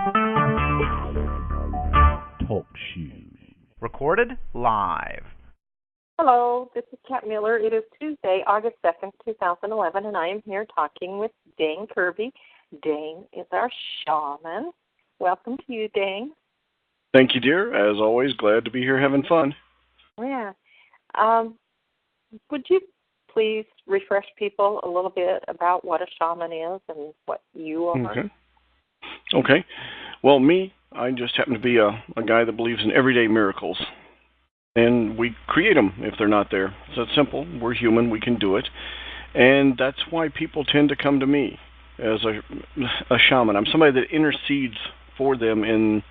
Talk shoes. Recorded live. Hello, this is Kat Miller. It is Tuesday, August 2nd, 2011, and I am here talking with Dane Kirby. Dane is our shaman. Welcome to you, Dane. Thank you, dear. As always, glad to be here having fun. Yeah. Would you please refresh people a little bit about what a shaman is and what you are? Okay. Well, I just happen to be a guy that believes in everyday miracles. And we create them if they're not there. It's that simple. We're human. We can do it. And that's why people tend to come to me as a shaman. I'm somebody that intercedes for them in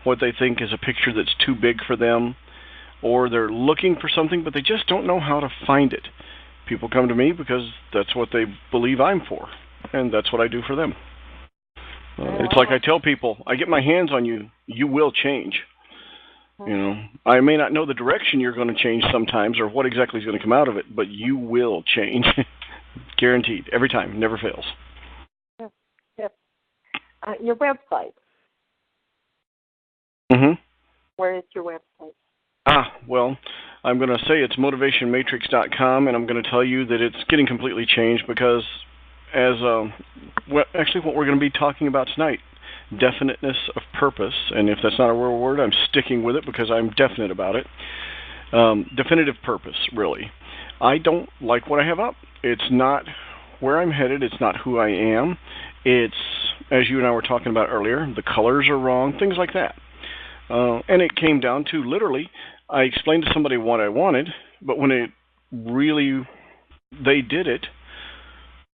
what they think is a picture that's too big for them, or they're looking for something, but they just don't know how to find it. People come to me because that's what they believe I'm for, and that's what I do for them. It's like I tell people, I get my hands on you, you will change. You know, I may not know the direction you're going to change sometimes or what exactly is going to come out of it, but you will change. Guaranteed. Every time. Never fails. Yep. Your website. Where is your website? Well, I'm going to say it's motivationmatrix.com, and I'm going to tell you that it's getting completely changed because actually what we're going to be talking about tonight, definiteness of purpose, and if that's not a real word, I'm sticking with it because I'm definite about it. Definitive purpose, really. I don't like what I have up. It's not where I'm headed. It's not who I am. It's, as you and I were talking about earlier, the colors are wrong, things like that. And it came down to literally, I explained to somebody what I wanted, but when they did it,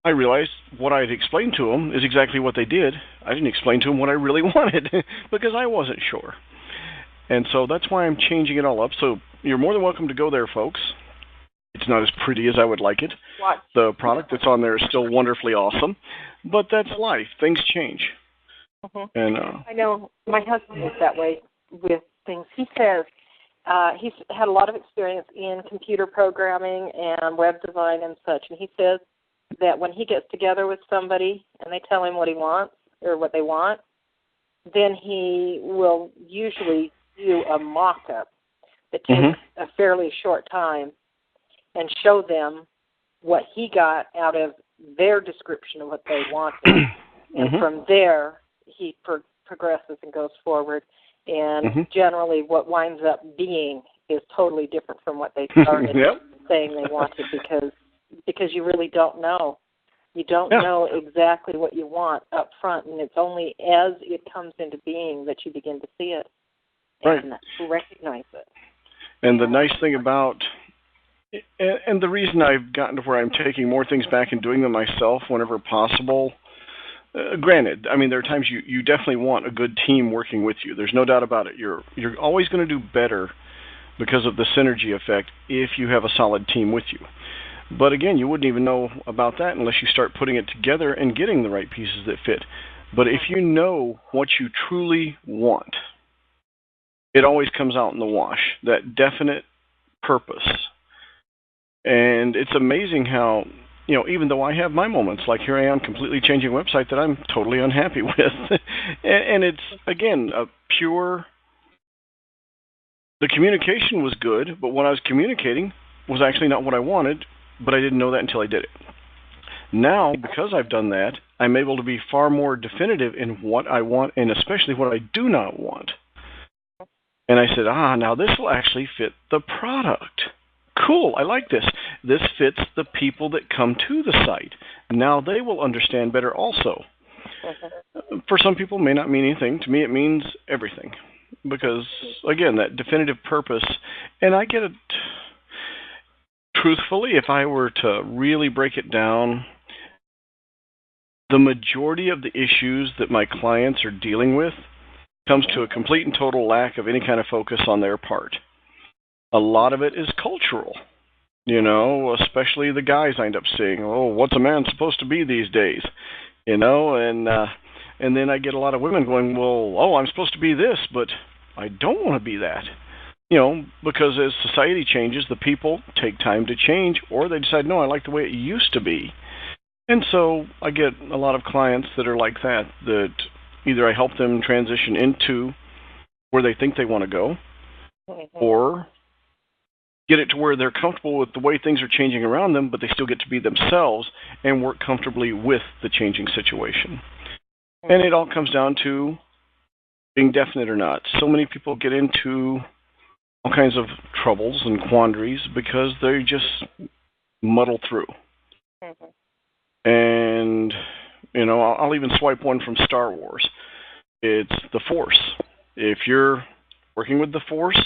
I realized what I had explained to them is exactly what they did. I didn't explain to them what I really wanted because I wasn't sure. And so that's why I'm changing it all up. So you're more than welcome to go there, folks. It's not as pretty as I would like it. What? The product that's on there is still wonderfully awesome, but that's life. Things change. And I know my husband is that way with things. He says he's had a lot of experience in computer programming and web design and such, and he says that when he gets together with somebody and they tell him what he wants or what they want, then he will usually do a mock-up that takes a fairly short time and show them what he got out of their description of what they wanted. And from there, he progresses and goes forward. And generally what winds up being is totally different from what they started saying they wanted because you really don't know. You don't know exactly what you want up front, and it's only as it comes into being that you begin to see it and recognize it. And the nice thing about, and the reason I've gotten to where I'm taking more things back and doing them myself whenever possible, granted, I mean, there are times you definitely want a good team working with you. There's no doubt about it. You're always going to do better because of the synergy effect if you have a solid team with you. But again, you wouldn't even know about that unless you start putting it together and getting the right pieces that fit. But if you know what you truly want, it always comes out in the wash, that definite purpose. And it's amazing how, you know, even though I have my moments, like here I am completely changing a website that I'm totally unhappy with. and it's, again, a pure, the communication was good, but what I was communicating was actually not what I wanted, but I didn't know that until I did it. Now, because I've done that, I'm able to be far more definitive in what I want and especially what I do not want. And I said, now this will actually fit the product. Cool, I like this. This fits the people that come to the site. Now they will understand better also. For some people, it may not mean anything. To me, it means everything. Because, again, that definitive purpose, and I get it. Truthfully, if I were to really break it down, the majority of the issues that my clients are dealing with comes to a complete and total lack of any kind of focus on their part. A lot of it is cultural, you know, especially the guys I end up seeing. Oh, what's a man supposed to be these days? You know, and then I get a lot of women going, well, I'm supposed to be this, but I don't want to be that. You know, because as society changes, the people take time to change, or they decide, no, I like the way it used to be. And so I get a lot of clients that are like that either I help them transition into where they think they want to go, or get it to where they're comfortable with the way things are changing around them, but they still get to be themselves and work comfortably with the changing situation. And it all comes down to being definite or not. So many people get into all kinds of troubles and quandaries because they just muddle through. And, you know, I'll even swipe one from Star Wars. It's the Force. If you're working with the Force,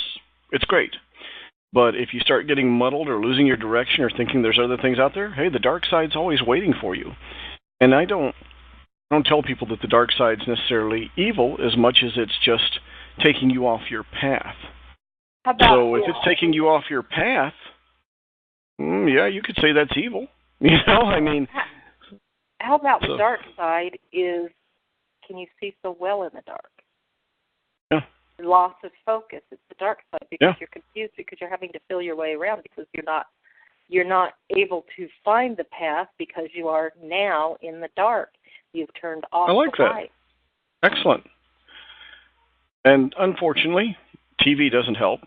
it's great. But if you start getting muddled or losing your direction or thinking there's other things out there, hey, the dark side's always waiting for you. And I don't tell people that the dark side's necessarily evil as much as it's just taking you off your path. So if it's taking you off your path, yeah, you could say that's evil. You know, I mean... How about the dark side is, can you see so well in the dark? Yeah. Loss of focus. It's the dark side because you're confused, because you're having to feel your way around, because you're not able to find the path because you are now in the dark. You've turned off the light. Excellent. And unfortunately, TV doesn't help.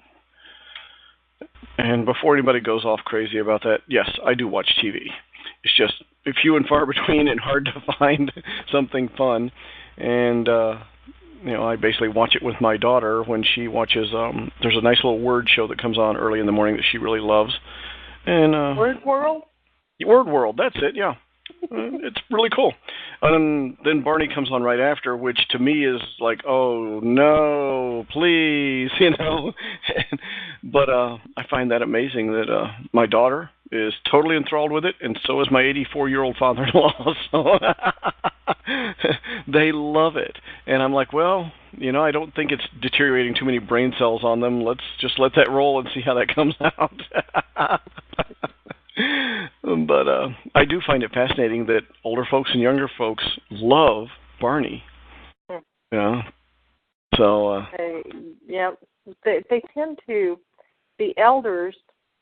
And before anybody goes off crazy about that, yes, I do watch TV. It's just few and far between and hard to find something fun. And, you know, I basically watch it with my daughter when she watches, there's a nice little word show that comes on early in the morning that she really loves. And Word World? Word World, that's it, yeah. It's really cool. And then Barney comes on right after, which to me is like, oh, no, please, you know. But I find that amazing that my daughter is totally enthralled with it, and so is my 84-year-old father-in-law. So they love it. And I'm like, well, you know, I don't think it's deteriorating too many brain cells on them. Let's just let that roll and see how that comes out. But I do find it fascinating that older folks and younger folks love Barney. You know? So... they tend to... The elders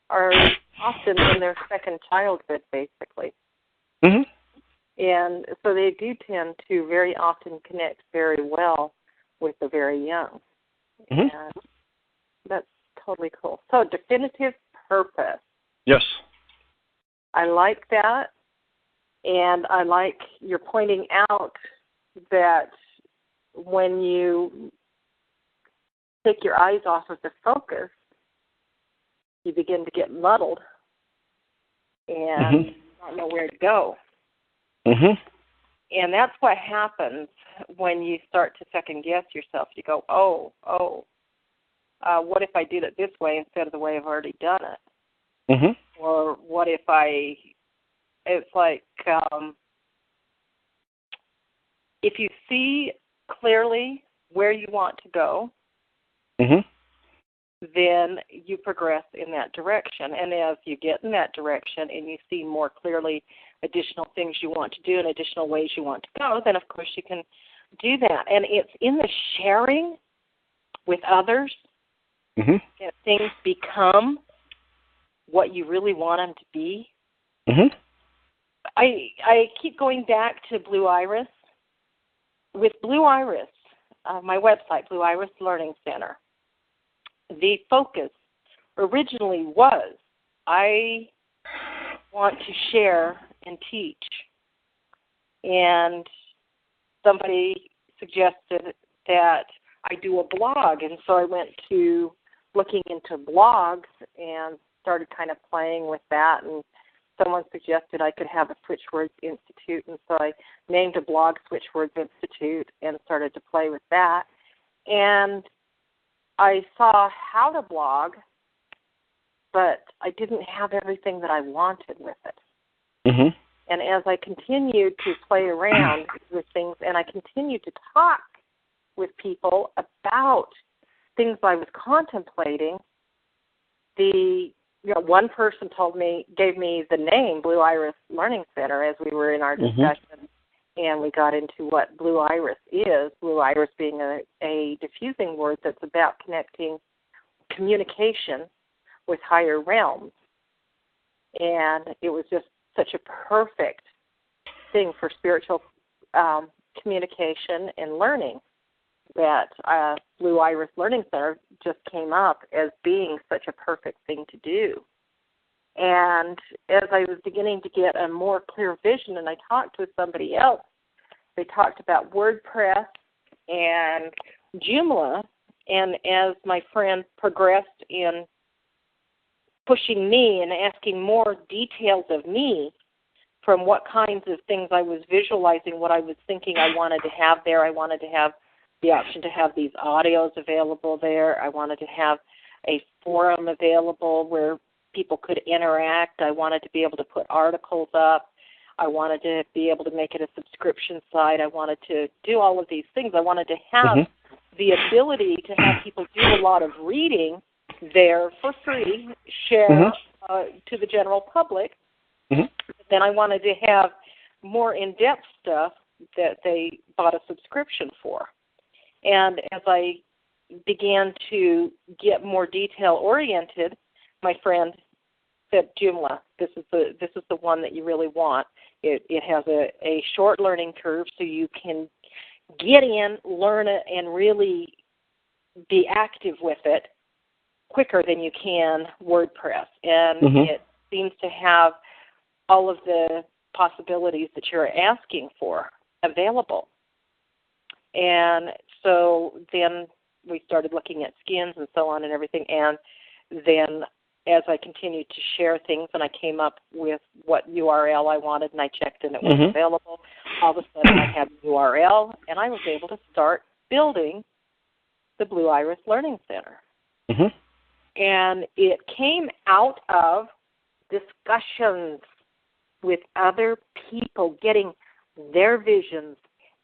are often in their second childhood, basically. Mm-hmm. And so they do tend to very often connect very well with the very young. Mm-hmm. And that's totally cool. So definitive purpose. Yes. I like that. And I like you're pointing out that when you take your eyes off of the focus, you begin to get muddled and not know where to go. Mm-hmm. And that's what happens when you start to second guess yourself. You go, what if I did it this way instead of the way I've already done it? Mm-hmm. Or what if it's like, if you see clearly where you want to go, then you progress in that direction. And as you get in that direction and you see more clearly additional things you want to do and additional ways you want to go, then of course you can do that. And it's in the sharing with others that things become what you really want them to be. I keep going back to Blue Iris. With Blue Iris, my website, Blue Iris Learning Center, the focus originally was, I want to share and teach. And somebody suggested that I do a blog, and so I went to looking into blogs and started kind of playing with that, and someone suggested I could have a Switchwords Institute, and so I named a blog Switchwords Institute and started to play with that. And I saw how to blog, but I didn't have everything that I wanted with it. And as I continued to play around with things and I continued to talk with people about things I was contemplating, one person gave me the name Blue Iris Learning Center as we were in our discussion, and we got into what Blue Iris is, Blue Iris being a diffusing word that's about connecting communication with higher realms. And it was just such a perfect thing for spiritual communication and learning that Blue Iris Learning Center just came up as being such a perfect thing to do. And as I was beginning to get a more clear vision, and I talked with somebody else, they talked about WordPress and Joomla, and as my friend progressed in pushing me and asking more details of me from what kinds of things I was visualizing, what I was thinking I wanted to have there. I wanted to have the option to have these audios available there. I wanted to have a forum available where people could interact. I wanted to be able to put articles up. I wanted to be able to make it a subscription site. I wanted to do all of these things. I wanted to have the ability to have people do a lot of reading there for free, share to the general public. Then I wanted to have more in-depth stuff that they bought a subscription for. And as I began to get more detail-oriented, my friend said, Joomla, this is the one that you really want. It has a short learning curve, so you can get in, learn it, and really be active with it quicker than you can WordPress. And it seems to have all of the possibilities that you're asking for available. And so then we started looking at skins and so on and everything. And then as I continued to share things and I came up with what URL I wanted and I checked and it was available, all of a sudden I had the URL and I was able to start building the Blue Iris Learning Center. And it came out of discussions with other people, getting their visions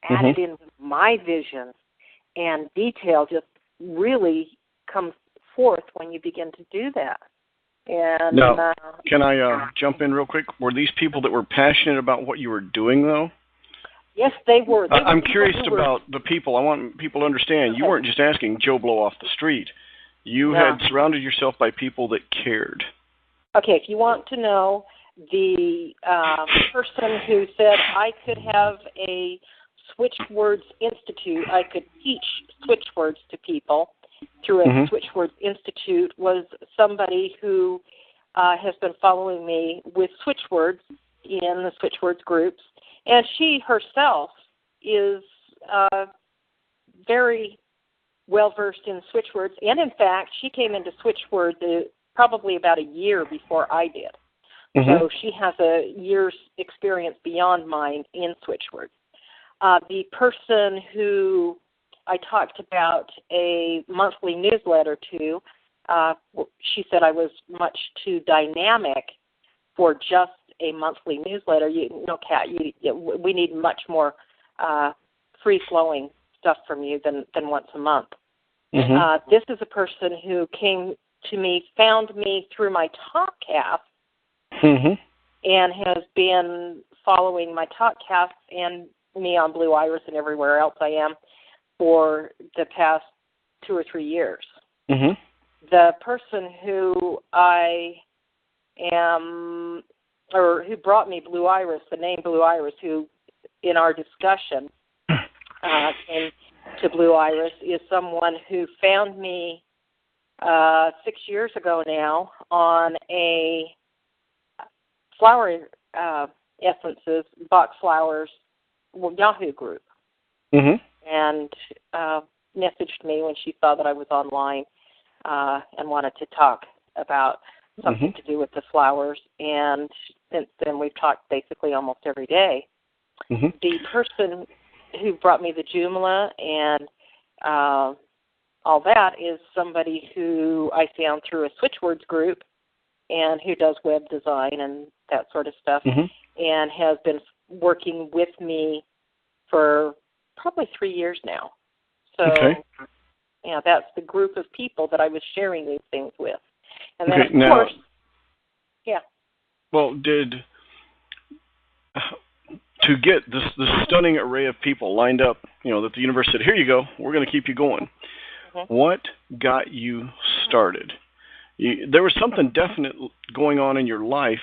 added in with my visions, and detail just really comes forth when you begin to do that. And now, can I jump in real quick? Were these people that were passionate about what you were doing, though? Yes, they were. I'm curious about the people. I want people to understand you weren't just asking Joe Blow off the street. You had surrounded yourself by people that cared. Okay, if you want to know, the person who said I could have a Switchwords Institute, I could teach Switchwords to people through a Switchwords Institute, was somebody who has been following me with Switchwords in the Switchwords groups. And she herself is very well-versed in Switchwords. And, in fact, she came into Switchwords probably about a year before I did. So she has a year's experience beyond mine in Switchwords. The person who I talked about a monthly newsletter to, she said I was much too dynamic for just a monthly newsletter. Kat, we need much more free-flowing stuff from you than once a month. This is a person who came to me, found me through my TalkCast, and has been following my TalkCast and me on Blue Iris and everywhere else I am for the past 2 or 3 years. The person who I am, or who brought me Blue Iris, the name Blue Iris, who in our discussion came to Blue Iris, is someone who found me 6 years ago now on a flower essences, box flowers Yahoo group, and messaged me when she saw that I was online and wanted to talk about something to do with the flowers. And since then, we've talked basically almost every day. The person who brought me the Joomla and all that is somebody who I found through a Switchwords group and who does web design and that sort of stuff, and has been working with me for probably 3 years now. So, yeah, that's the group of people that I was sharing these things with. And then, of course, well, to get this stunning array of people lined up, that the universe said, here you go, we're going to keep you going. What got you started? There was something definite going on in your life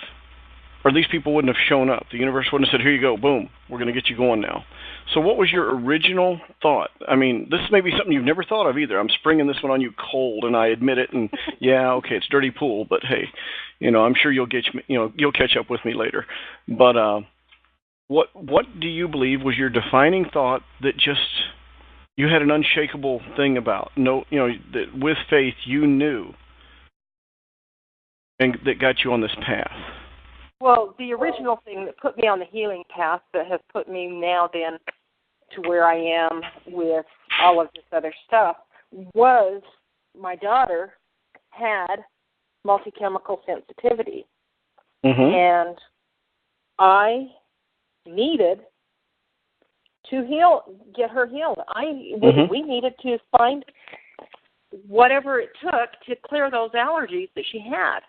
or these people wouldn't have shown up. The universe wouldn't have said, here you go, boom, we're going to get you going now. So what was your original thought? I mean, this may be something you've never thought of either. I'm springing this one on you cold, and I admit it, and yeah, okay, it's dirty pool, but hey, I'm sure you'll catch up with me later. But what do you believe was your defining thought that just you had an unshakable thing about? No, that with faith you knew, and that got you on this path. Well, the original thing that put me on the healing path that has put me now then to where I am with all of this other stuff was my daughter had multi-chemical sensitivity. And I needed to get her healed. We needed to find whatever it took to clear those allergies that she had.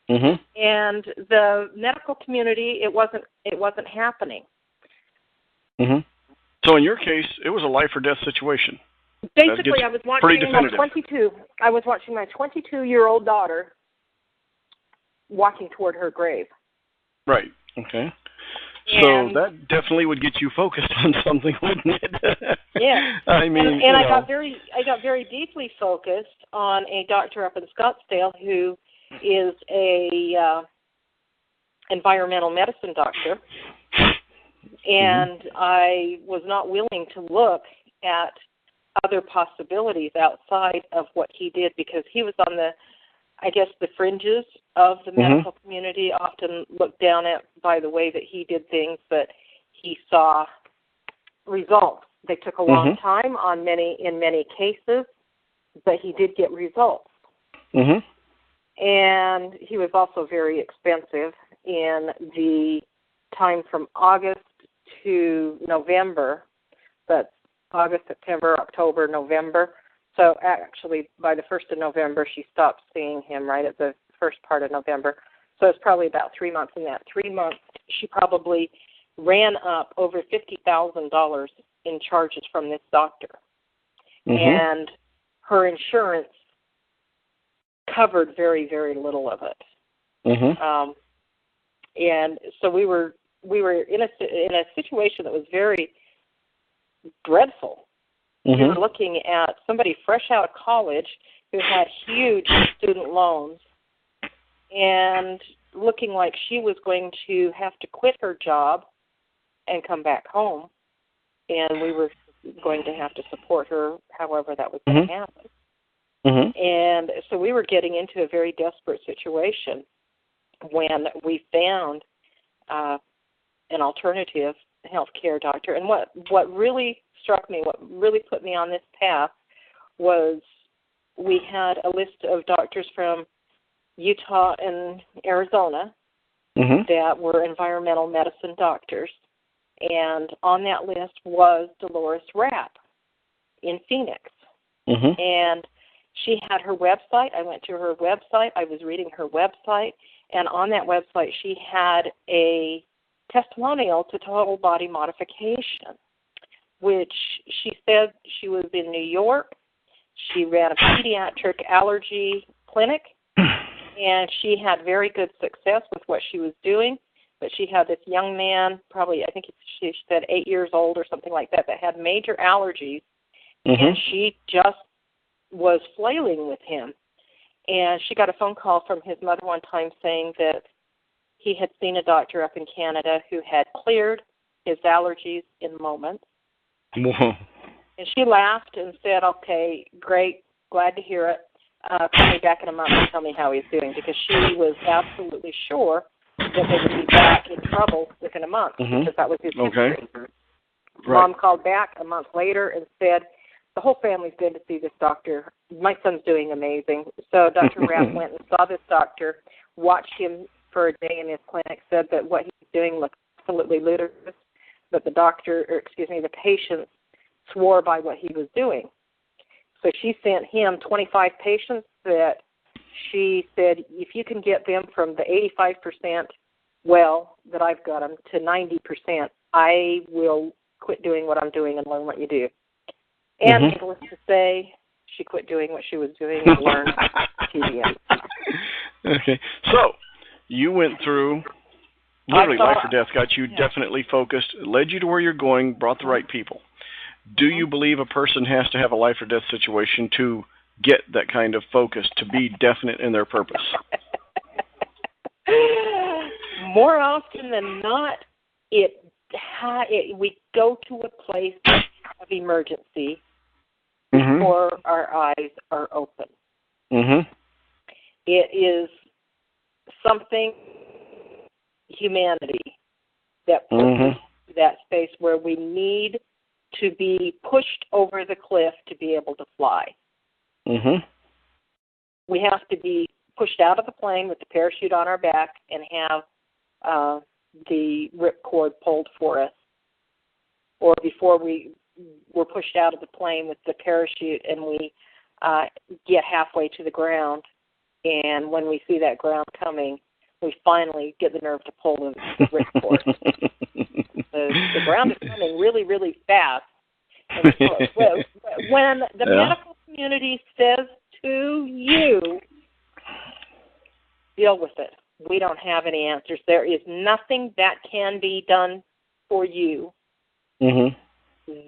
And the medical community, it wasn't happening. So in your case, it was a life or death situation. Basically, I was watching my 22-year-old daughter walking toward her grave. Right. Okay. So that definitely would get you focused on something, wouldn't it? Yeah. I mean, I got very deeply focused on a doctor up in Scottsdale who is a environmental medicine doctor, and I was not willing to look at other possibilities outside of what he did because he was on the fringes of the medical community, often looked down at by the way that he did things, but he saw results. They took a long time in many cases, but he did get results. And he was also very expensive in the time from August to November. That's August, September, October, November. So actually, by the 1st of November, she stopped seeing him right at the first part of November. So it's probably about 3 months. In that 3 months, she probably ran up over $50,000 in charges from this doctor. And her insurance covered very, very little of it. And so we were in a situation that was very dreadful. We were looking at somebody fresh out of college who had huge student loans and looking like she was going to have to quit her job and come back home, and we were going to have to support her however that was going to happen. And so we were getting into a very desperate situation when we found an alternative healthcare doctor. And what really struck me, what really put me on this path was we had a list of doctors from Utah and Arizona that were environmental medicine doctors. And on that list was Dolores Rapp in Phoenix. And she had her website. I went to her website. I was reading her website. And on that website, she had a testimonial to total body modification, which she said she was in New York. She ran a pediatric allergy clinic, and she had very good success with what she was doing. But she had this young man, probably, I think she said 8 years old or something like that had major allergies, and she just was flailing with him. And she got a phone call from his mother one time saying that he had seen a doctor up in Canada who had cleared his allergies in moments. And she laughed and said, okay, great, glad to hear it. Call me back in a month and tell me how he's doing, because she was absolutely sure that they would be back in trouble within a month, because that was his history. Mom called back a month later and said, the whole family's been to see this doctor. My son's doing amazing. So Dr. Rapp went and saw this doctor, watched him for a day in his clinic, said that what he was doing looked absolutely ludicrous, but the patient swore by what he was doing. So she sent him 25 patients that she said, if you can get them from the 85% that I've got them to 90%, I will quit doing what I'm doing and learn what you do. And needless to say, she quit doing what she was doing and learned TBM. Okay. So you went through Literally, life or death got you definitely focused, led you to where you're going, brought the right people. Do you believe a person has to have a life or death situation to get that kind of focus, to be definite in their purpose? More often than not, we go to a place of emergency before our eyes are open. It is something, humanity, that puts us in that space where we need to be pushed over the cliff to be able to fly. We have to be pushed out of the plane with the parachute on our back and have the ripcord pulled for us. Or before we're pushed out of the plane with the parachute and we get halfway to the ground, and when we see that ground coming, we finally get the nerve to pull the ripcord. The ground is coming really, really fast. And when the medical community says to you, deal with it. We don't have any answers. There is nothing that can be done for you.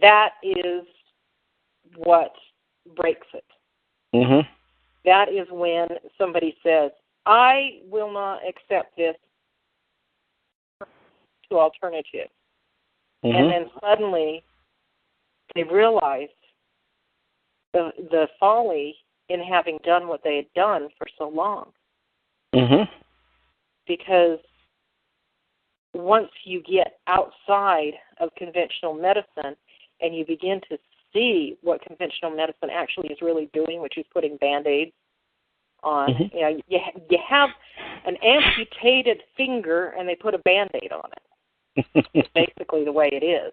That is what breaks it. That is when somebody says, I will not accept this to alternative. And then suddenly they realize the folly in having done what they had done for so long. Because once you get outside of conventional medicine and you begin to see what conventional medicine actually is really doing, which is putting Band-Aids on. You know, you have an amputated finger and they put a Band-Aid on it. It's basically the way it is.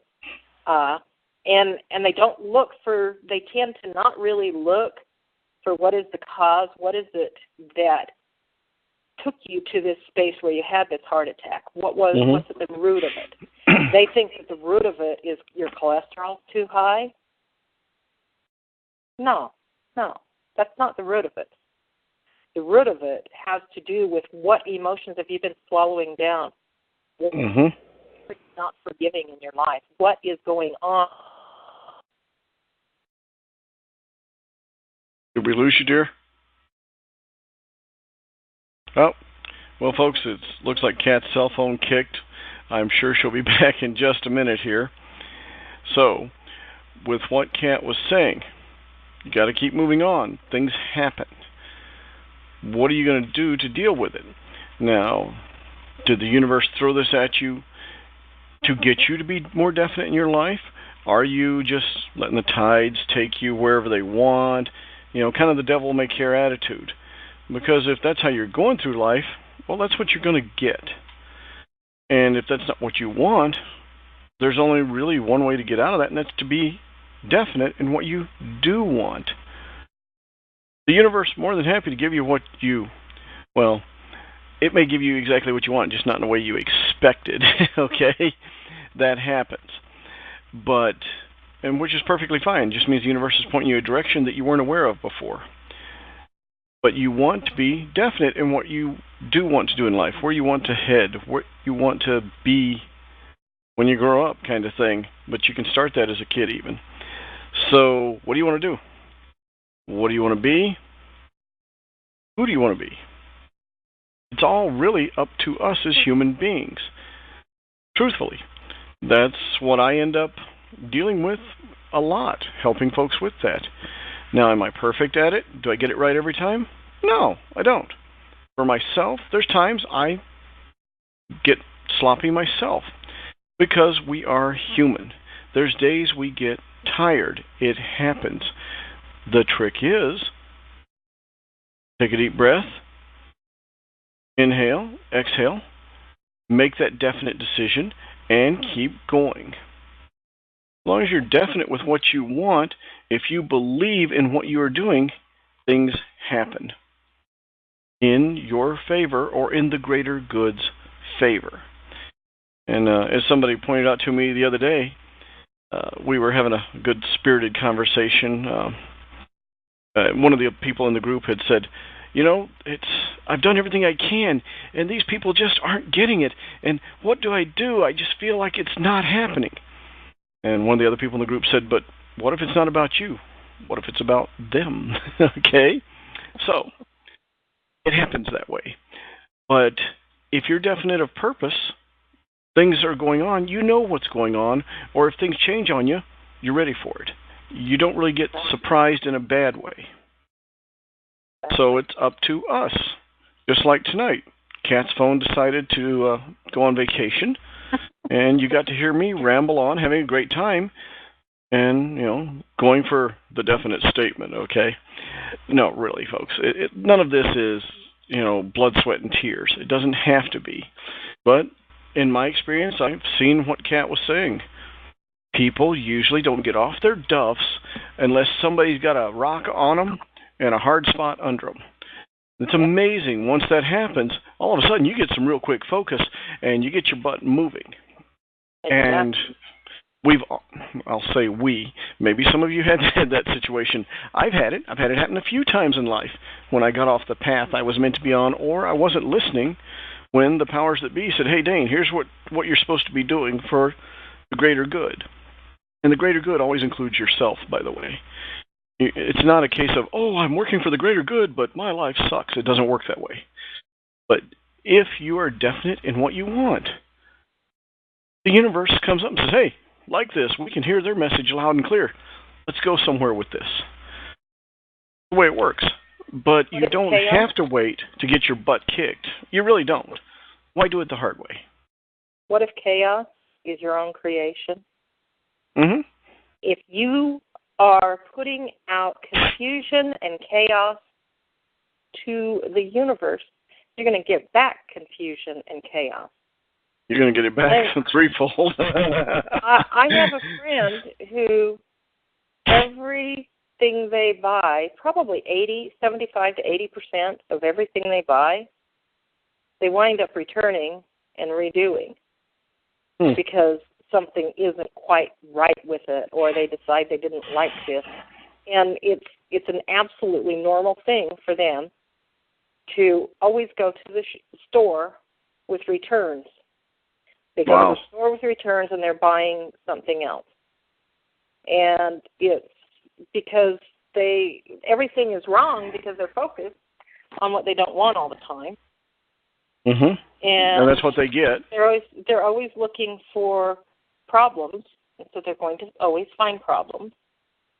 And they don't look for, they tend to not really look for what is the cause, what is it that took you to this space where you had this heart attack? What's at the root of it? They think that the root of it is your cholesterol too high. No, that's not the root of it. The root of it has to do with what emotions have you been swallowing down. What not forgiving in your life? What is going on? Did we lose you, dear? Oh, well, folks, it looks like Kat's cell phone kicked. I'm sure she'll be back in just a minute here. So, with what Kat was saying, you got to keep moving on. Things happen. What are you going to do to deal with it? Now, did the universe throw this at you to get you to be more definite in your life? Are you just letting the tides take you wherever they want? You know, kind of the devil may care attitude. Because if that's how you're going through life, well, that's what you're going to get. And if that's not what you want, there's only really one way to get out of that, and that's to be definite in what you do want. The universe is more than happy to give you what you, well, it may give you exactly what you want, just not in the way you expected, okay? That happens. But, and which is perfectly fine, just means the universe is pointing you a direction that you weren't aware of before. But you want to be definite in what you do want to do in life, where you want to head, what you want to be when you grow up, kind of thing. But you can start that as a kid even. So what do you want to do? What do you want to be? Who do you want to be? It's all really up to us as human beings. Truthfully, that's what I end up dealing with a lot, helping folks with that. Now, am I perfect at it? Do I get it right every time? No, I don't. For myself, there's times I get sloppy myself because we are human. There's days we get tired. It happens. The trick is, take a deep breath, inhale, exhale, make that definite decision, and keep going. As long as you're definite with what you want, if you believe in what you are doing, things happen in your favor or in the greater good's favor. And as somebody pointed out to me the other day, we were having a good spirited conversation. One of the people in the group had said, I've done everything I can, and these people just aren't getting it. And what do? I just feel like it's not happening. And one of the other people in the group said, but what if it's not about you? What if it's about them? Okay? So, it happens that way. But if you're definite of purpose, things are going on, you know what's going on, or if things change on you, you're ready for it. You don't really get surprised in a bad way. So it's up to us. Just like tonight, Kat's phone decided to go on vacation, and you got to hear me ramble on, having a great time, and, going for the definite statement, okay? No, really, folks. None of this is, blood, sweat, and tears. It doesn't have to be. But in my experience, I've seen what Kat was saying. People usually don't get off their duffs unless somebody's got a rock on them and a hard spot under them. It's amazing. Once that happens, all of a sudden you get some real quick focus and you get your butt moving. And I'll say we, maybe some of you had that situation. I've had it happen a few times in life when I got off the path I was meant to be on, or I wasn't listening when the powers that be said, hey, Dane, here's what you're supposed to be doing for the greater good. And the greater good always includes yourself, by the way. It's not a case of, I'm working for the greater good, but my life sucks. It doesn't work that way. But if you are definite in what you want, the universe comes up and says, hey, like this, we can hear their message loud and clear. Let's go somewhere with this. The way it works. But you don't have to wait to get your butt kicked. You really don't. Why do it the hard way? What if chaos is your own creation? Mm-hmm. If you are putting out confusion and chaos to the universe, you're going to get back confusion and chaos. You're going to get it back threefold. I have a friend who everything they buy, probably 75 to 80% of everything they buy, they wind up returning and redoing because something isn't quite right with it, or they decide they didn't like this. And it's an absolutely normal thing for them to always go to the store with returns. They go to the store with returns and they're buying something else. And it's because everything is wrong because they're focused on what they don't want all the time. Mm-hmm. And that's what they get. They're always looking for problems, and so they're going to always find problems.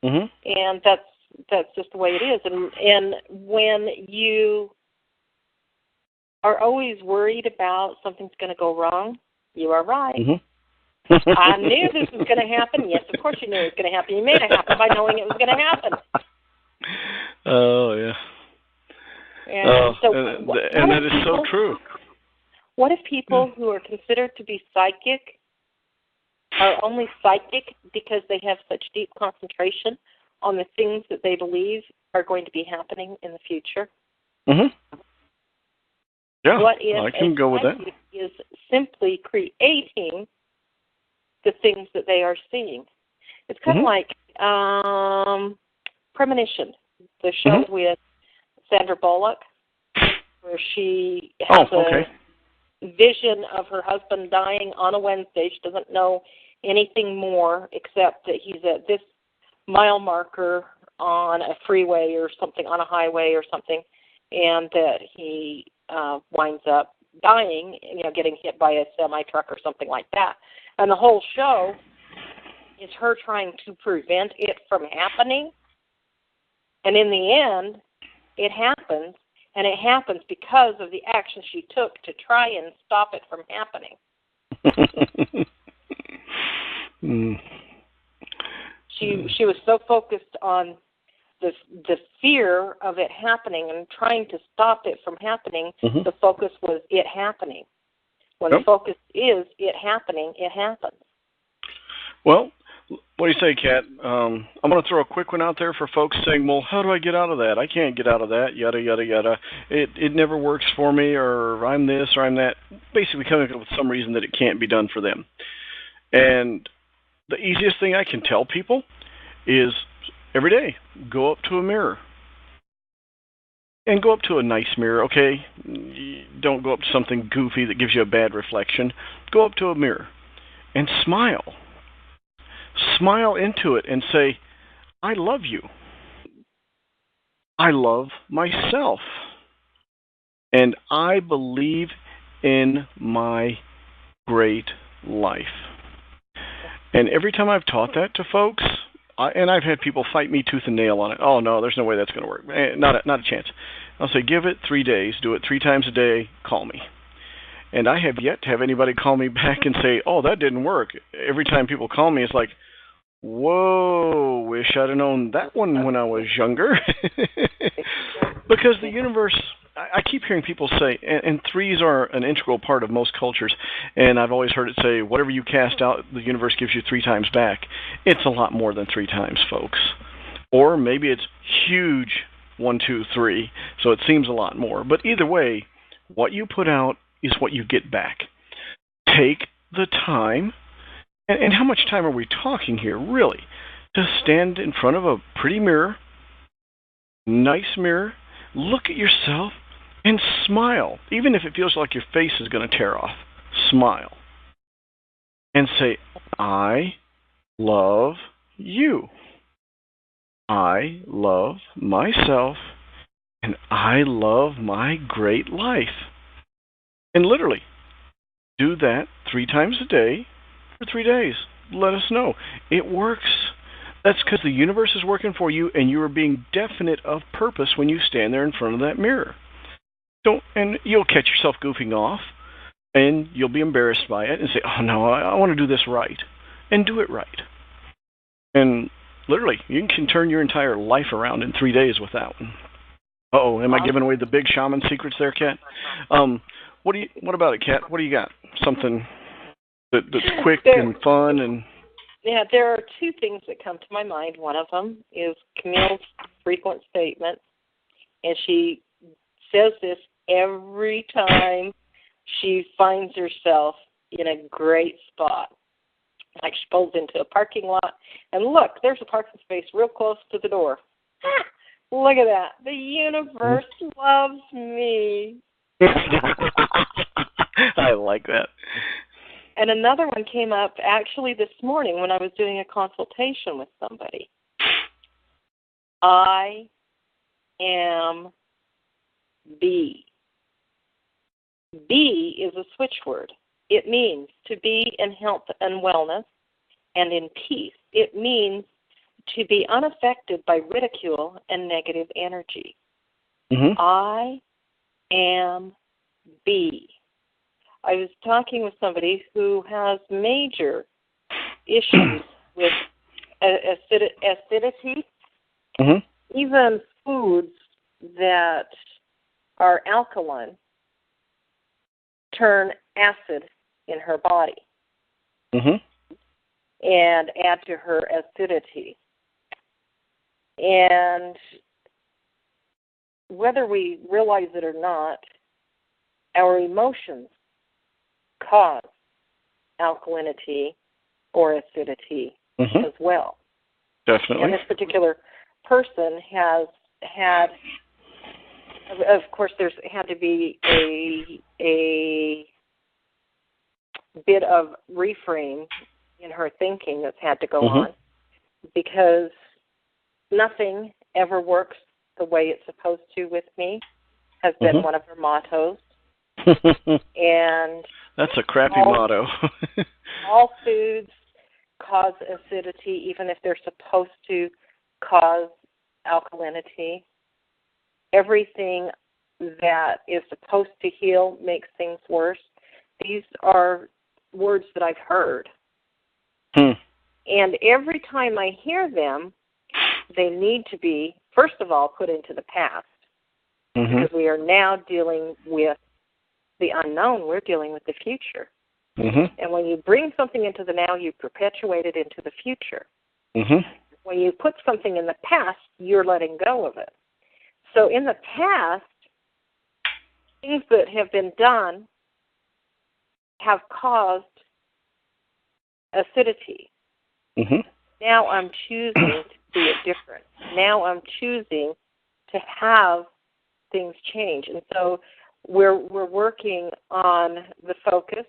Mm-hmm. And that's just the way it is. And when you are always worried about something's going to go wrong, you are right. Mm-hmm. I knew this was going to happen. Yes, of course you knew it was going to happen. You made it happen by knowing it was going to happen. Oh, yeah. And that is so true. What if people who are considered to be psychic are only psychic because they have such deep concentration on the things that they believe are going to be happening in the future? Mm-hmm. Yeah, what if I can go with that. Is simply creating the things that they are seeing. It's kind of like Premonition, the show with Sandra Bullock, where she has a vision of her husband dying on a Wednesday. She doesn't know anything more except that he's at this mile marker on a freeway or something, on a highway or something, and that he winds up dying, getting hit by a semi-truck or something like that. And the whole show is her trying to prevent it from happening. And in the end, it happens, and it happens because of the action she took to try and stop it from happening. She was so focused on the fear of it happening and trying to stop it from happening. The focus was it happening. When the focus is it happening, it happens. Well, what do you say, Kat? I'm going to throw a quick one out there for folks saying, well, how do I get out of that? I can't get out of that, yada, yada, yada. It never works for me, or I'm this, or I'm that. Basically coming up with some reason that it can't be done for them. And the easiest thing I can tell people is every day, go up to a mirror and go up to a nice mirror, okay? Don't go up to something goofy that gives you a bad reflection. Go up to a mirror and smile. Smile into it and say, I love you. I love myself. And I believe in my great life. And every time I've taught that to folks, and I've had people fight me tooth and nail on it. Oh, no, there's no way that's going to work. Not a chance. I'll say, give it 3 days. Do it 3 times a day. Call me. And I have yet to have anybody call me back and say, oh, that didn't work. Every time people call me, it's like, whoa, wish I'd have known that one when I was younger. Because the universe, I keep hearing people say, and threes are an integral part of most cultures, and I've always heard it say, whatever you cast out, the universe gives you 3 times back. It's a lot more than 3 times, folks. Or maybe it's huge 1, 2, 3, so it seems a lot more. But either way, what you put out is what you get back. Take the time, and how much time are we talking here, really? To stand in front of a pretty mirror, nice mirror, look at yourself, and smile. Even if it feels like your face is going to tear off, smile. And say, I love you. I love myself, and I love my great life. And literally, do that 3 times a day for 3 days. Let us know. It works. That's because the universe is working for you, and you are being definite of purpose when you stand there in front of that mirror. And you'll catch yourself goofing off, and you'll be embarrassed by it, and say, oh no, I want to do this right. And do it right. And literally, you can turn your entire life around in 3 days with that one. Uh-oh, am I giving away the big shaman secrets there, Kat? What about it, Kat? What do you got? Something that's quick and fun and... Yeah, there are 2 things that come to my mind. One of them is Camille's frequent statement, and she says this every time she finds herself in a great spot. Like she pulls into a parking lot, and look, there's a parking space real close to the door. Ah, look at that. The universe loves me. I like that. And another one came up actually this morning when I was doing a consultation with somebody. I am B. B is a switch word. It means to be in health and wellness and in peace. It means to be unaffected by ridicule and negative energy. Mm-hmm. I am B. I was talking with somebody who has major issues with acidity. Mm-hmm. Even foods that are alkaline turn acid in her body. Mm-hmm. And add to her acidity. And whether we realize it or not, our emotions cause alkalinity or acidity as well. Definitely. And this particular person has had, of course, there's had to be a bit of reframe in her thinking that's had to go on, because nothing ever works the way it's supposed to with me, has been one of her mottos. And that's a crappy motto. all foods cause acidity, even if they're supposed to cause alkalinity. Everything that is supposed to heal makes things worse. These are words that I've heard. And every time I hear them, they need to be, first of all, put into the past. Because we are now dealing with the unknown. We're dealing with the future. And when you bring something into the now, you perpetuate it into the future. When you put something in the past, you're letting go of it. So in the past, things that have been done have caused acidity. Now I'm choosing to see it different. Now I'm choosing to have things change. And so we're working on the focus,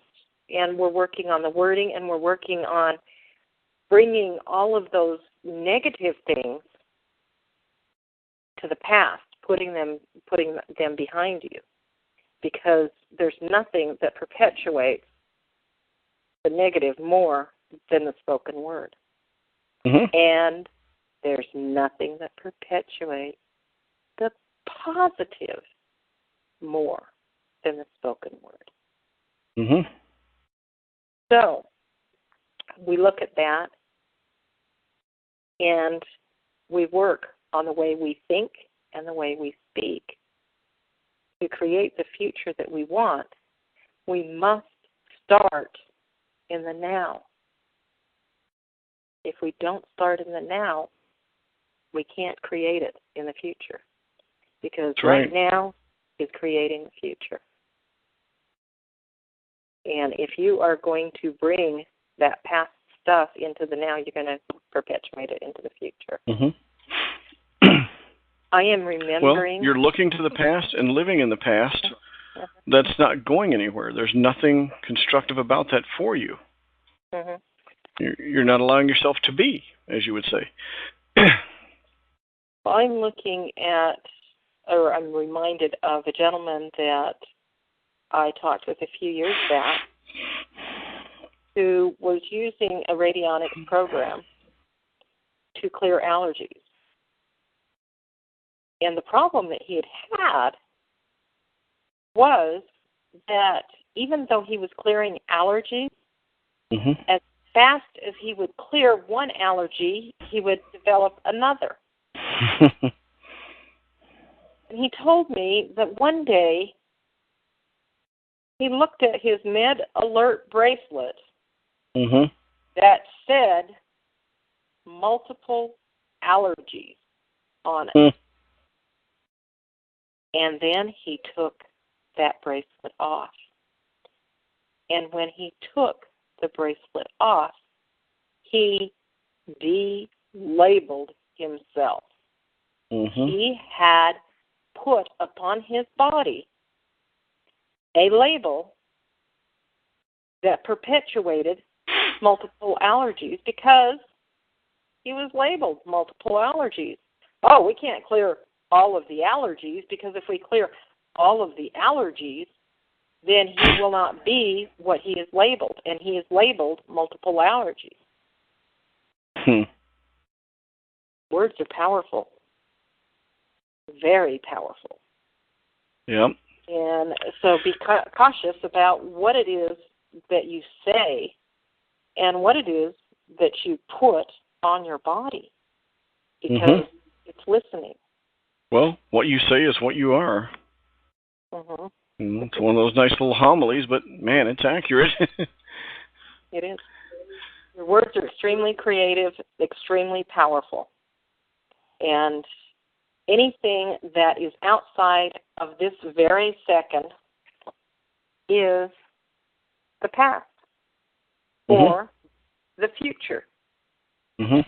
and we're working on the wording, and we're working on bringing all of those negative things to the past, putting them behind you, because there's nothing that perpetuates the negative more than the spoken word. Mm-hmm. And there's nothing that perpetuates the positive more than the spoken word. Mm-hmm. So we look at that, and we work on the way we think and the way we speak to create the future that we want. We must start in the now. If we don't start in the now, we can't create it in the future, because right now is creating the future. And if you are going to bring that past stuff into the now, you're going to perpetuate it into the future. Mm-hmm. I am remembering... Well, you're looking to the past and living in the past. That's not going anywhere. There's nothing constructive about that for you. Mm-hmm. You're not allowing yourself to be, as you would say. I'm looking at, or I'm reminded of a gentleman that I talked with a few years back who was using a radionics program to clear allergies. And the problem that he had was that even though he was clearing allergies, mm-hmm. as fast as he would clear one allergy, he would develop another. And he told me that one day he looked at his Med Alert bracelet mm-hmm. that said multiple allergies on it. Mm. And then he took that bracelet off. And when he took the bracelet off, he de-labeled himself. Mm-hmm. He had put upon his body a label that perpetuated multiple allergies because he was labeled multiple allergies. Oh, we can't clear all of the allergies, because if we clear all of the allergies, then he will not be what he is labeled, and he is labeled multiple allergies. Words are powerful. Very powerful. Yep. And so be cautious about what it is that you say and what it is that you put on your body, because it's listening. Well, what you say is what you are. Mm-hmm. It's one of those nice little homilies, but man, it's accurate. It is. Your words are extremely creative, extremely powerful. And anything that is outside of this very second is the past or the future. Mm-hmm.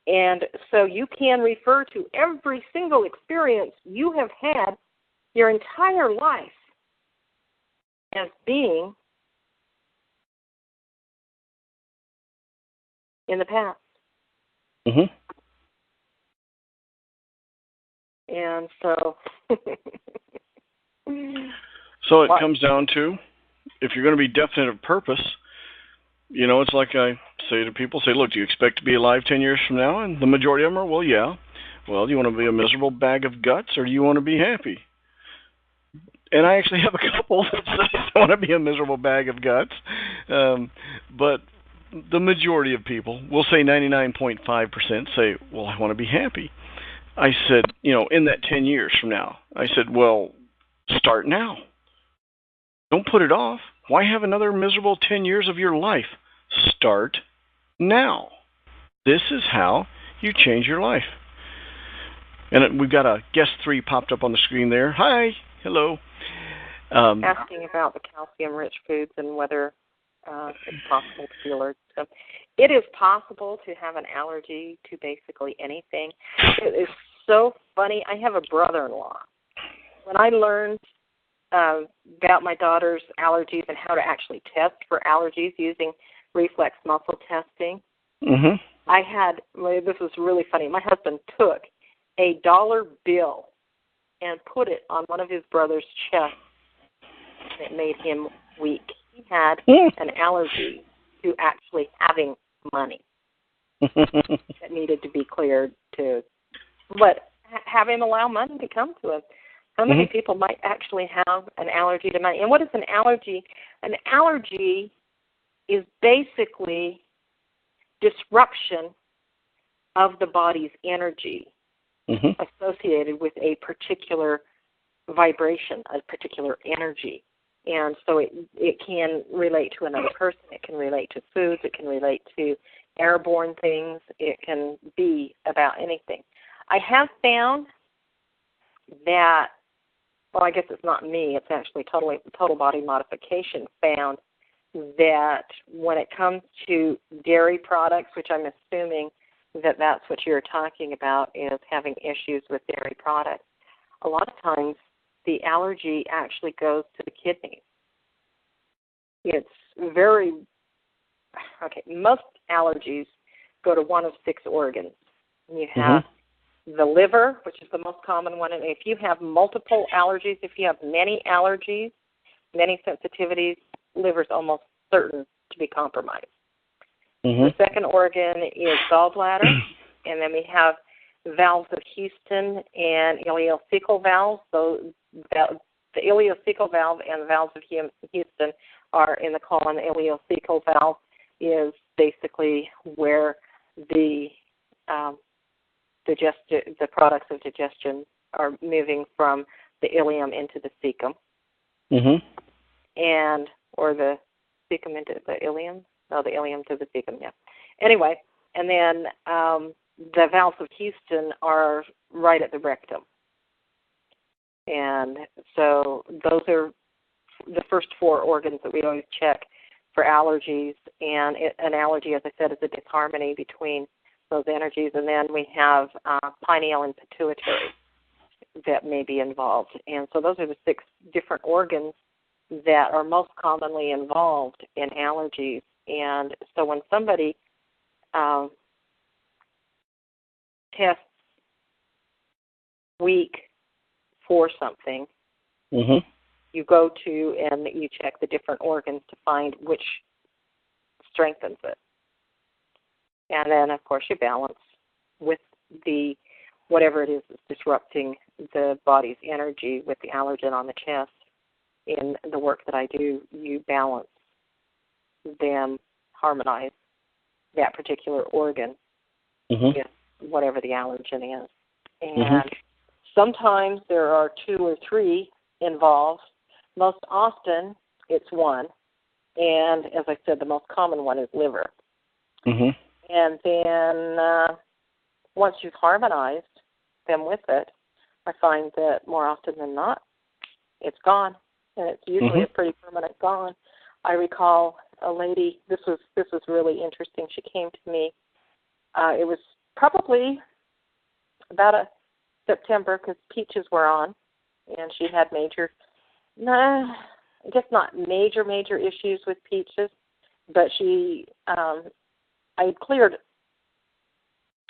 And so you can refer to every single experience you have had your entire life as being in the past. Mm-hmm. And so... So it comes down to, if you're going to be definite of purpose, you know, it's like I say to people, look, do you expect to be alive 10 years from now? And the majority of them are, well, yeah. Well, do you want to be a miserable bag of guts, or do you want to be happy? And I actually have a couple that say I want to be a miserable bag of guts. But the majority of people, we'll say 99.5%, say, well, I want to be happy. I said, you know, in that 10 years from now, I said, well, start now. Don't put it off. Why have another miserable 10 years of your life? Start now. This is how you change your life. And we've got a guest 3 popped up on the screen there. Hi. Hello. Asking about the calcium-rich foods and whether it's possible to be allergic to them. It is possible to have an allergy to basically anything. It is so funny. I have a brother-in-law when I learned about my daughter's allergies and how to actually test for allergies using reflex muscle testing, this was really funny. My husband took a dollar bill and put it on one of his brother's chests, and it made him weak. He had an allergy to actually having money that needed to be cleared to have him allow money to come to him. So many people might actually have an allergy to money. And what is an allergy? An allergy is basically disruption of the body's energy associated with a particular vibration, a particular energy. And so it can relate to another person. It can relate to foods. It can relate to airborne things. It can be about anything. I have found that, well, I guess it's not me. It's actually Total Body Modification found that when it comes to dairy products, which I'm assuming that that's what you're talking about, is having issues with dairy products, a lot of times the allergy actually goes to the kidneys. It's most allergies go to one of 6 organs. You have the liver, which is the most common one, and if you have multiple allergies, if you have many allergies, many sensitivities, liver's almost certain to be compromised. The second organ is gallbladder, and then we have valves of Houston and ileocecal valves. So the ileocecal valve and the valves of Houston are in the colon. The ileocecal valve is basically where the products of digestion are moving from the ileum into the cecum, or the cecum into the ileum. No, the ileum to the cecum. Yeah. Anyway, and then the valves of Houston are right at the rectum, and so those are the first 4 organs that we always check for allergies. And an allergy, as I said, is a disharmony between those energies, and then we have pineal and pituitary that may be involved. And so those are the 6 different organs that are most commonly involved in allergies. And so when somebody tests weak for something, you go to and you check the different organs to find which strengthens it. And then, of course, you balance with the whatever it is that's disrupting the body's energy with the allergen on the chest. In the work that I do, you balance them, harmonize that particular organ with whatever the allergen is. And sometimes there are 2 or 3 involved. Most often it's 1. And as I said, the most common one is liver. And then once you've harmonized them with it, I find that more often than not, it's gone. And it's usually a pretty permanent gone. I recall a lady, this was really interesting. She came to me. It was probably about September because peaches were on, and she had I guess not major issues with peaches, but I had cleared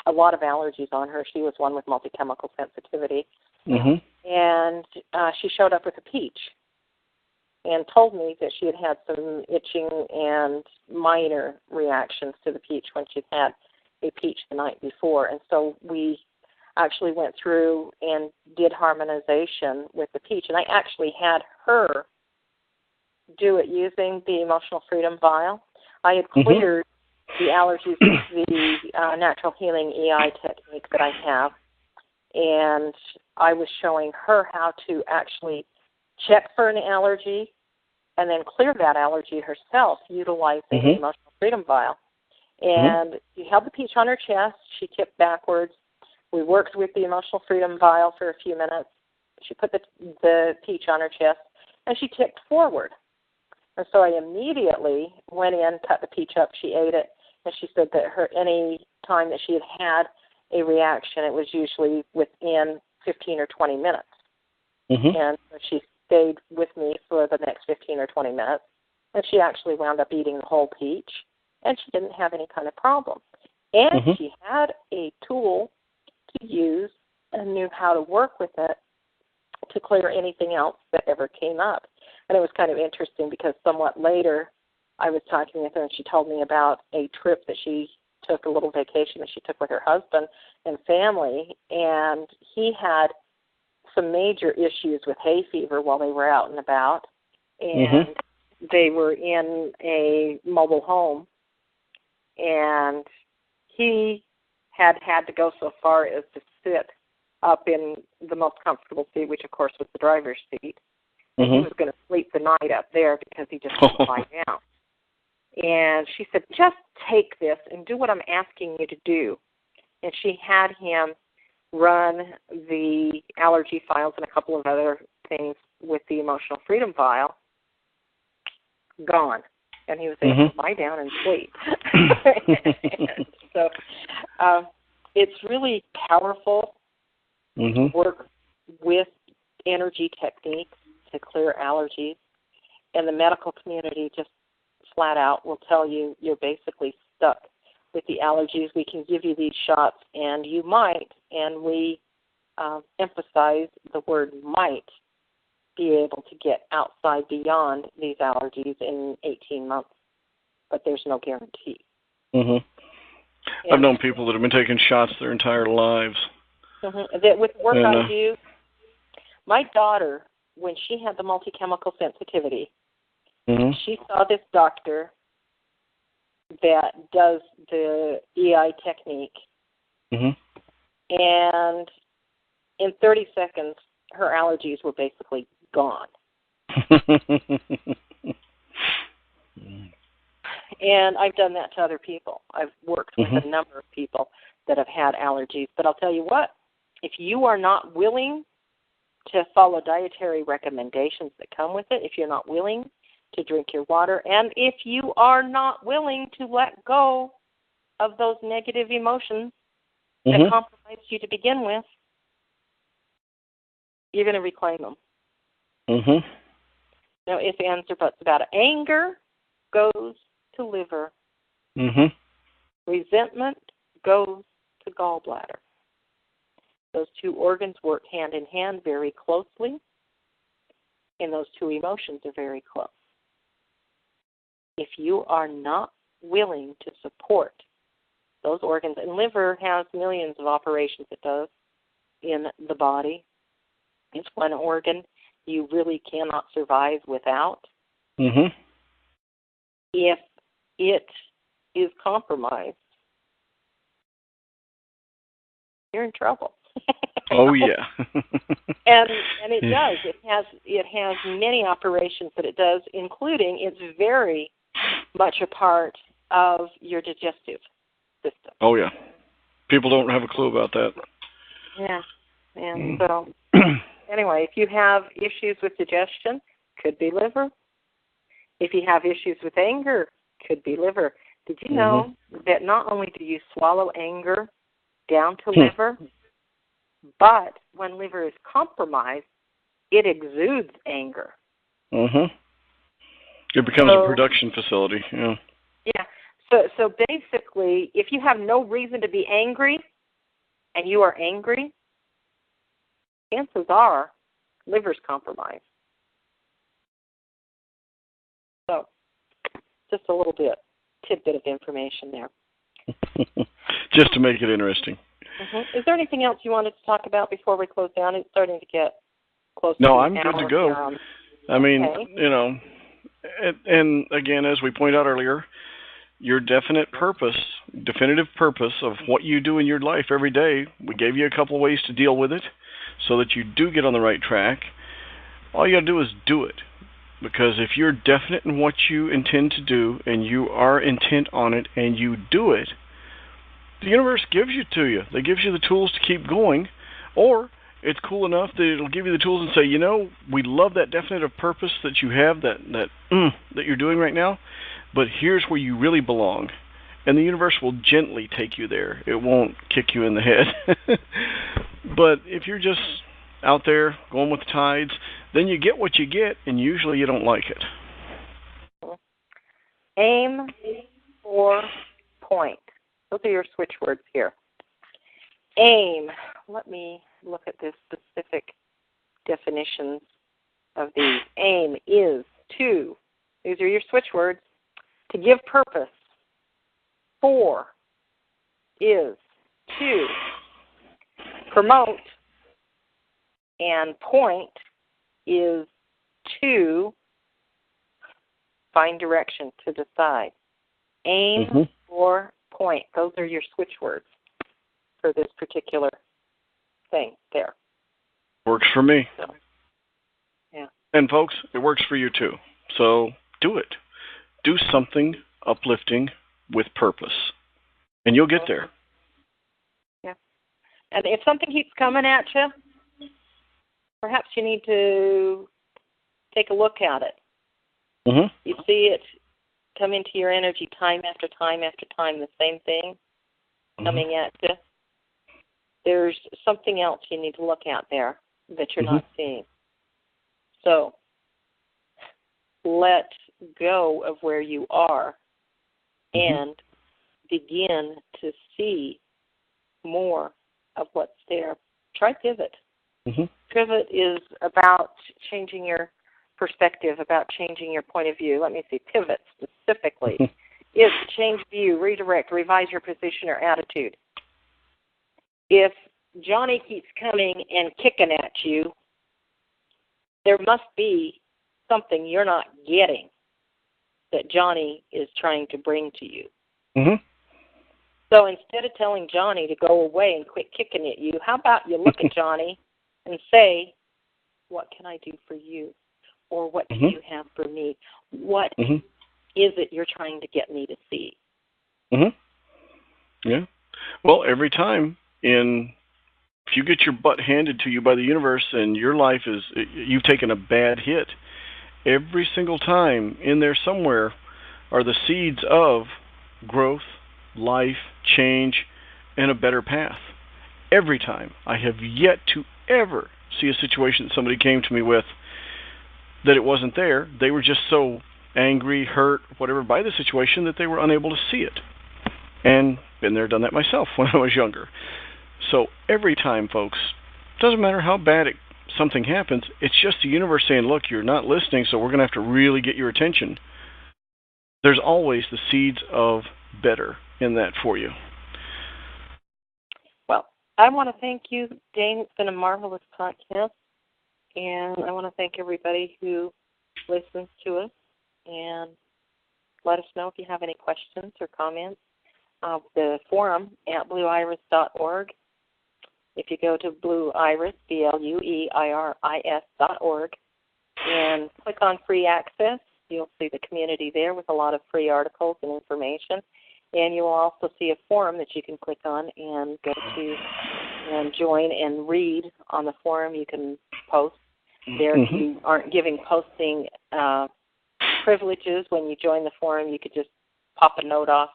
a lot of allergies on her. She was one with multi-chemical sensitivity, and she showed up with a peach and told me that she had had some itching and minor reactions to the peach when she'd had a peach the night before. And so we actually went through and did harmonization with the peach. And I actually had her do it using the Emotional Freedom Vial. I had cleared the allergies with the natural healing EI technique that I have. And I was showing her how to actually check for an allergy and then clear that allergy herself utilizing the Emotional Freedom Vial. And she held the peach on her chest. She tipped backwards. We worked with the Emotional Freedom Vial for a few minutes. She put the peach on her chest, and she tipped forward. And so I immediately went in, cut the peach up. She ate it, and she said that any time that she had a reaction, it was usually within 15 or 20 minutes. And so she stayed with me for the next 15 or 20 minutes, and she actually wound up eating the whole peach, and she didn't have any kind of problem. And she had a tool to use and knew how to work with it to clear anything else that ever came up. And it was kind of interesting because somewhat later I was talking with her, and she told me about a trip that she took, a little vacation that she took with her husband and family, and he had some major issues with hay fever while they were out and about, and they were in a mobile home, and he had to go so far as to sit up in the most comfortable seat, which of course was the driver's seat. And he was going to sleep the night up there because he just couldn't lie down. And she said, just take this and do what I'm asking you to do. And she had him run the allergy files and a couple of other things with the emotional freedom file. Gone. And he was able to lie down and sleep. And so it's really powerful to work with energy techniques to clear allergies. And the medical community just flat out will tell you you're basically stuck with the allergies. We can give you these shots, and you might, and we emphasize the word might, be able to get outside beyond these allergies in 18 months. But there's no guarantee. I've known people that have been taking shots their entire lives. That with work I do, my daughter, when she had the multi-chemical sensitivity, she saw this doctor that does the EI technique, and in 30 seconds, her allergies were basically gone. And I've done that to other people. I've worked with a number of people that have had allergies. But I'll tell you what, if you are not willing to follow dietary recommendations that come with it, if you're not willing to drink your water, and if you are not willing to let go of those negative emotions that compromised you to begin with, you're going to reclaim them. No ifs, ands, or buts about it. Anger goes to liver. Resentment goes to gallbladder. Those two organs work hand in hand very closely, and those two emotions are very close. If you are not willing to support those organs, and liver has millions of operations it does in the body. It's one organ you really cannot survive without. If it is compromised, you're in trouble. Oh yeah. and it does. It has many operations that it does, including it's very much a part of your digestive system. Oh yeah. People don't have a clue about that. Yeah. And so anyway, if you have issues with digestion, could be liver. If you have issues with anger, could be liver. Did you know that not only do you swallow anger down to liver, but when liver is compromised, it exudes anger. It becomes a production facility. Yeah. So basically, if you have no reason to be angry, and you are angry, chances are liver's compromised. So, just a little tidbit of information there. Just to make it interesting. Is there anything else you wanted to talk about before we close down? It's starting to get close to No, I'm good to go. I mean, and again, as we pointed out earlier, your definitive purpose of what you do in your life every day, we gave you a couple of ways to deal with it so that you do get on the right track. All you got to do is do it. Because if you're definite in what you intend to do and you are intent on it and you do it, the universe gives it to you. They gives you the tools to keep going, or it's cool enough that it'll give you the tools and say, you know, we love that definitive purpose that you have, that you're doing right now, but here's where you really belong. And the universe will gently take you there. It won't kick you in the head. But if you're just out there going with the tides, then you get what you get, and usually you don't like it. Aim for point. Those are your switch words here. Aim. Let me look at the specific definitions of these. Aim is to, these are your switch words, to give purpose. For is to promote, and point is to find direction, to decide. Aim for point. Those are your switch words for this particular thing there. Works for me. So, yeah. And folks, it works for you too. So do it. Do something uplifting with purpose, and you'll get there. Yeah. And if something keeps coming at you, perhaps you need to take a look at it. You see it come into your energy time after time after time, the same thing coming at you. There's something else you need to look at there that you're not seeing. So let go of where you are and begin to see more of what's there. Try pivot. Pivot is about changing your perspective, about changing your point of view. Let me see. Pivot specifically is to change view, redirect, revise your position or attitude. If Johnny keeps coming and kicking at you, there must be something you're not getting that Johnny is trying to bring to you. So instead of telling Johnny to go away and quit kicking at you, how about you look at Johnny and say, what can I do for you? Or what do you have for me? What is it you're trying to get me to see? Yeah. Well, every time if you get your butt handed to you by the universe and your life is, you've taken a bad hit, every single time in there somewhere are the seeds of growth, life, change, and a better path. Every time. I have yet to ever see a situation that somebody came to me with that it wasn't there. They were just so angry, hurt, whatever, by the situation that they were unable to see it. And been there, done that myself when I was younger. So every time, folks, doesn't matter how bad something happens, it's just the universe saying, look, you're not listening, so we're going to have to really get your attention. There's always the seeds of better in that for you. Well, I want to thank you, Dane. It's been a marvelous podcast. And I want to thank everybody who listens to us. And let us know if you have any questions or comments. The forum at blueiris.org. If you go to blueiris, BLUEIRIS.org, and click on free access, you'll see the community there with a lot of free articles and information. And you will also see a forum that you can click on and go to and join and read on the forum. You can post there. If you aren't giving posting privileges when you join the forum, you could just pop a note off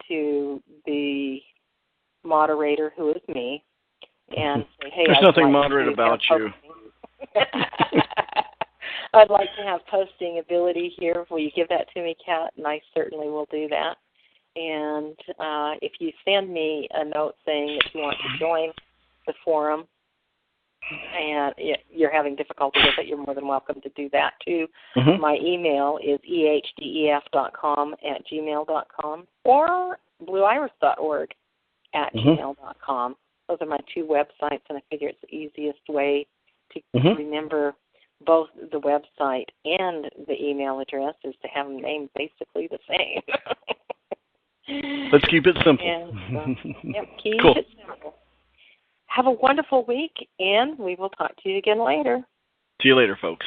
to the moderator, who is me, and say, hey, there's nothing moderate about you. I'd like to have posting ability here. Will you give that to me, Kat? And I certainly will do that. And if you send me a note saying that you want to join the forum and you're having difficulty with it, you're more than welcome to do that too. My email is ehdef.com@gmail.com or blueiris.org @gmail.com. Those are my two websites, and I figure it's the easiest way to remember both the website and the email address is to have them named basically the same. Let's keep it simple. And, keep cool. it simple. Have a wonderful week, and we will talk to you again later. See you later, folks.